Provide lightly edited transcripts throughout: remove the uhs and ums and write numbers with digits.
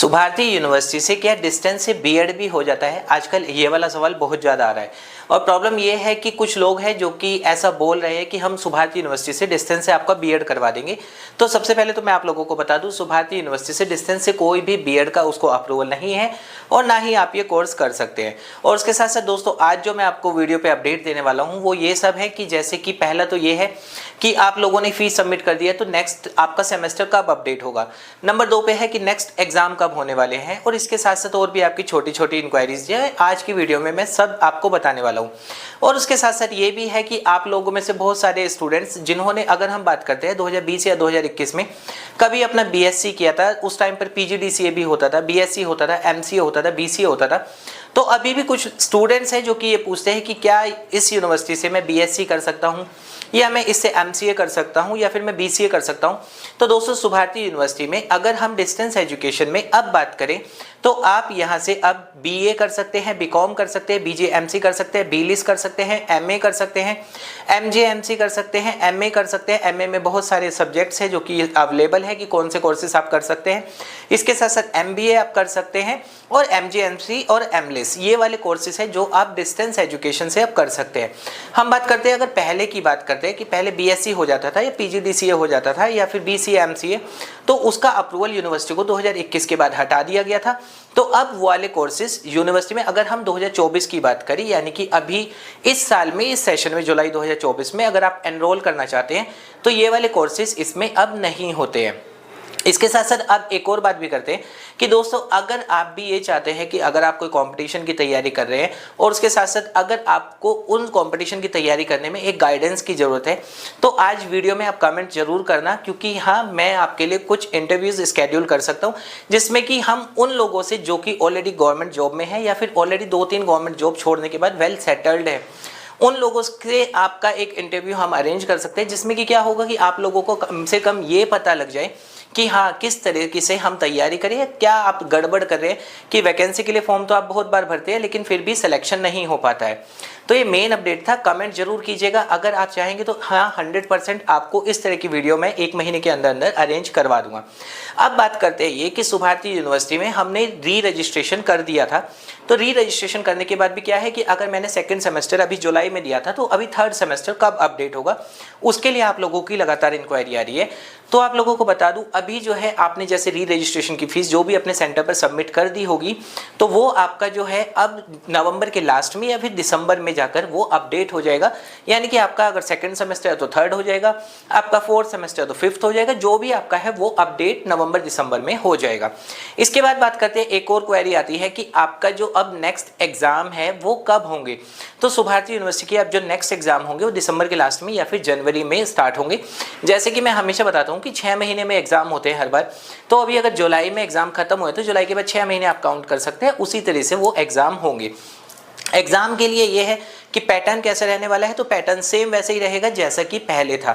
Subharti university से क्या distance से बीएड भी हो जाता है? आजकल ये वाला सवाल बहुत ज़्यादा आ रहा है और प्रॉब्लम ये है कि कुछ लोग हैं जो कि ऐसा बोल रहे हैं कि हम सुभारती यूनिवर्सिटी से डिस्टेंस से आपका बीएड करवा देंगे। तो सबसे पहले तो मैं आप लोगों को बता दूं, सुभारती यूनिवर्सिटी से डिस्टेंस से कोई भी बीएड का उसको अप्रूवल नहीं है और ना ही आप ये कोर्स कर सकते हैं। और उसके साथ साथ दोस्तों, आज जो मैं आपको वीडियो पे अपडेट देने वाला हूँ वो ये सब है कि जैसे कि पहला तो ये है कि आप लोगों ने फीस सबमिट कर दिया तो नेक्स्ट आपका सेमेस्टर कब अपडेट होगा। नंबर 2 पे है कि नेक्स्ट एग्जाम कब होने वाले हैं। और इसके साथ साथ और भी आपकी छोटी छोटी इंक्वायरीज जो है आज की वीडियो में मैं सब आपको बताने वाला हूँ। और उसके साथ साथ ये भी है कि आप लोगों में से बहुत सारे स्टूडेंट्स जिन्होंने, अगर हम बात करते हैं 2020 या 2021 में कभी अपना बीएससी किया था, उस टाइम पर पीजीडीसीए भी होता था, बीएससी होता था, एमसीए होता था, बीसीए होता था, तो अभी भी कुछ स्टूडेंट्स हैं जो कि ये पूछते हैं कि क्या इस यूनिवर्सिटी से मैं बीएससी कर सकता हूँ या मैं इससे एमसीए कर सकता हूँ या फिर मैं बीसीए कर सकता हूँ। तो दोस्तों, सुभारती यूनिवर्सिटी में अगर हम डिस्टेंस एजुकेशन में अब बात करें तो आप यहाँ से अब बीए कर सकते हैं, बीकॉम कर सकते हैं, बीजेएमसी कर सकते हैं, बीलिस कर सकते हैं, एमए कर सकते हैं, एमजेएमसी कर सकते हैं, एमए कर सकते हैं। एमए में बहुत सारे सब्जेक्ट्स हैं जो कि अवेलेबल है कि कौन से कोर्सेस आप कर सकते हैं। इसके साथ साथ एमबीए आप कर सकते हैं और एमजेएमसी और एमलिस, ये वाले कोर्सेज हैं जो आप डिस्टेंस एजुकेशन से आप कर सकते हैं। हम बात करते हैं, अगर पहले की बात करते हैं कि पहले बीएससी हो जाता था या पीजीडीसीए हो जाता था या फिर बीसीए एमसीए, तो उसका अप्रूवल यूनिवर्सिटी को 2021 के बाद हटा दिया गया था। तो अब वो वाले कोर्सेज यूनिवर्सिटी में, अगर हम 2024 की बात करें यानी कि अभी इस साल में, इस सेशन में जुलाई 2024 में अगर आप एनरोल करना चाहते हैं तो ये वाले कोर्सेज इसमें अब नहीं होते हैं। इसके साथ साथ अब एक और बात भी करते हैं कि दोस्तों, अगर आप भी ये चाहते हैं कि अगर आप कोई कंपटीशन की तैयारी कर रहे हैं और उसके साथ साथ अगर आपको उन कंपटीशन की तैयारी करने में एक गाइडेंस की ज़रूरत है तो आज वीडियो में आप कमेंट जरूर करना, क्योंकि हाँ, मैं आपके लिए कुछ इंटरव्यूज़ स्केड्यूल कर सकता हूँ जिसमें कि हम उन लोगों से जो कि ऑलरेडी गवर्नमेंट जॉब में है या फिर ऑलरेडी 2-3 गवर्नमेंट जॉब छोड़ने के बाद वेल सेटल्ड है, उन लोगों से आपका एक इंटरव्यू हम अरेंज कर सकते हैं, जिसमें कि क्या होगा कि आप लोगों को कम से कम ये पता लग जाए कि हाँ, किस तरीके से हम तैयारी करें, क्या आप गड़बड़ कर रहे हैं कि वैकेंसी के लिए फॉर्म तो आप बहुत बार भरते हैं लेकिन फिर भी सिलेक्शन नहीं हो पाता है। तो ये मेन अपडेट था। कमेंट जरूर कीजिएगा अगर आप चाहेंगे तो हाँ, 100% आपको इस तरह की वीडियो मैं 1 महीने के अंदर अंदर अरेंज करवा दूंगा। अब बात करते हैं ये कि सुभारती यूनिवर्सिटी में हमने री रजिस्ट्रेशन कर दिया था। तो री रजिस्ट्रेशन करने के बाद भी क्या है कि अगर मैंने सेकंड सेमेस्टर अभी जुलाई में दिया था तो अभी थर्ड सेमेस्टर कब अपडेट होगा, उसके लिए आप लोगों की लगातार इंक्वायरी आ रही है। तो आप लोगों को बता दूं, अभी जो है आपने जैसे री रजिस्ट्रेशन की फीस जो भी अपने सेंटर पर सबमिट कर दी होगी तो वो आपका जो है अब नवंबर के लास्ट में या फिर दिसंबर में जाकर वो अपडेट हो जाएगा। यानी कि आपका अगर सेकंड सेमेस्टर है तो थर्ड हो जाएगा, आपका फोर्थ सेमेस्टर तो फिफ्थ हो जाएगा, जो भी आपका है वो अपडेट नवंबर दिसंबर में हो जाएगा। इसके बाद बात करते हैं, एक और क्वेरी आती है कि आपका जो अब नेक्स्ट एग्जाम है वो कब होंगे। तो सुभारती यूनिवर्सिटी के अब जो नेक्स्ट एग्जाम होंगे वो दिसंबर के लास्ट में या फिर जनवरी में स्टार्ट होंगे। जैसे कि मैं हमेशा बताता हूँ कि 6 महीने में एग्जाम होते हैं हर बार। तो अभी अगर जुलाई में एग्जाम खत्म हुए तो जुलाई के बाद 6 महीने आप काउंट कर सकते हैं, उसी तरह से वो एग्जाम होंगे। एग्जाम के लिए ये है कि पैटर्न कैसा रहने वाला है, तो पैटर्न सेम वैसे ही रहेगा जैसा कि पहले था।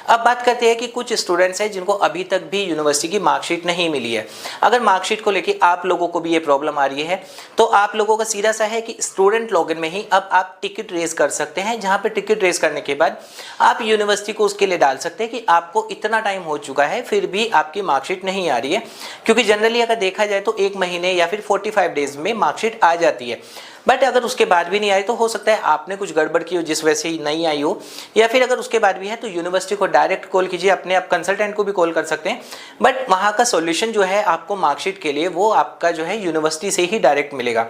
अब बात करते हैं कि कुछ स्टूडेंट्स हैं जिनको अभी तक भी यूनिवर्सिटी की मार्कशीट नहीं मिली है। अगर मार्कशीट को लेके आप लोगों को भी ये प्रॉब्लम आ रही है तो आप लोगों का सीधा सा है कि स्टूडेंट लॉगिन में ही अब आप टिकट रेज कर सकते हैं, जहाँ पे टिकट रेज करने के बाद आप यूनिवर्सिटी को उसके लिए डाल सकते हैं कि आपको इतना टाइम हो चुका है फिर भी आपकी मार्कशीट नहीं आ रही है। क्योंकि जनरली अगर देखा जाए तो 1 महीने या फिर 45 डेज में मार्कशीट आ जाती है, बट अगर उसके बाद भी नहीं आई तो हो सकता है आपने कुछ गड़बड़ की हो जिस वजह से नहीं आई हो, या फिर अगर उसके बाद भी है तो यूनिवर्सिटी को डायरेक्ट कॉल कीजिए, अपने आप कंसल्टेंट को भी कॉल कर सकते हैं, बट वहाँ का सॉल्यूशन जो है आपको मार्कशीट के लिए वो आपका जो है यूनिवर्सिटी से ही डायरेक्ट मिलेगा।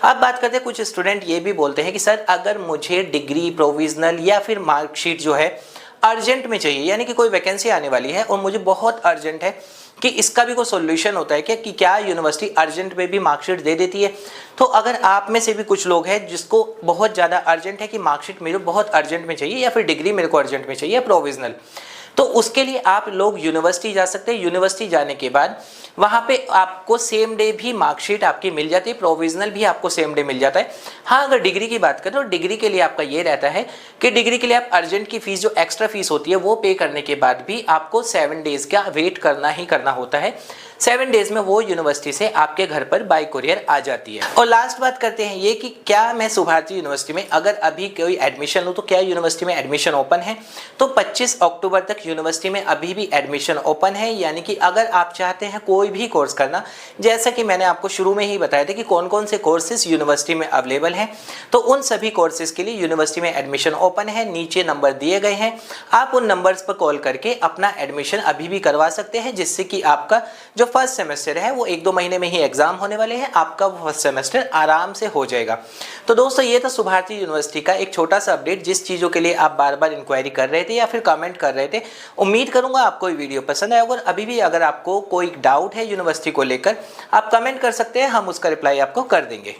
अब बात करते हैं, कुछ स्टूडेंट ये भी बोलते हैं कि सर अगर मुझे डिग्री, प्रोविजनल या फिर मार्कशीट जो है अर्जेंट में चाहिए, यानी कि कोई वैकेंसी आने वाली है और मुझे बहुत अर्जेंट है, कि इसका भी कोई सॉल्यूशन होता है क्या, कि क्या यूनिवर्सिटी अर्जेंट में भी मार्कशीट दे देती है। तो अगर आप में से भी कुछ लोग हैं जिसको बहुत ज़्यादा अर्जेंट है कि मार्कशीट मेरे बहुत अर्जेंट में चाहिए या फिर डिग्री मेरे को अर्जेंट में चाहिए, प्रोविजनल, तो उसके लिए आप लोग यूनिवर्सिटी जा सकते हैं। यूनिवर्सिटी जाने के बाद वहाँ पे आपको सेम डे भी मार्कशीट आपकी मिल जाती है, प्रोविजनल भी आपको सेम डे मिल जाता है। हाँ, अगर डिग्री की बात करें तो डिग्री के लिए आपका ये रहता है कि डिग्री के लिए आप अर्जेंट की फीस, जो एक्स्ट्रा फीस होती है वो पे करने के बाद भी आपको 7 डेज का वेट करना ही करना होता है। 7 डेज में वो यूनिवर्सिटी से आपके घर पर बाय कुरियर आ जाती है। और लास्ट बात करते हैं ये कि क्या मैं सुभारती यूनिवर्सिटी में अगर अभी कोई एडमिशन लूँ तो क्या यूनिवर्सिटी में एडमिशन ओपन है? तो 25 अक्टूबर तक यूनिवर्सिटी में अभी भी एडमिशन ओपन है, यानी कि अगर आप चाहते हैं कोई भी कोर्स करना, जैसा कि मैंने आपको शुरू में ही बताया था कि कौन कौन से कोर्सेज यूनिवर्सिटी में अवेलेबल हैं, तो उन सभी कोर्सेज के लिए यूनिवर्सिटी में एडमिशन ओपन है। नीचे नंबर दिए गए हैं, आप उन नंबर्स पर कॉल करके अपना एडमिशन अभी भी करवा सकते हैं, जिससे कि आपका जो फर्स्ट सेमेस्टर है वो 1-2 महीने में ही एग्जाम होने वाले हैं, आपका फर्स्ट सेमेस्टर आराम से हो जाएगा। तो दोस्तों ये था सुभारती यूनिवर्सिटी का एक छोटा सा अपडेट, जिस चीज़ों के लिए आप बार बार इंक्वायरी कर रहे थे या फिर कमेंट कर रहे थे। उम्मीद करूंगा आपको ये वीडियो पसंद आया होगा। अभी भी अगर आपको कोई डाउट है यूनिवर्सिटी को लेकर, आप कमेंट कर सकते हैं, हम उसका रिप्लाई आपको कर देंगे।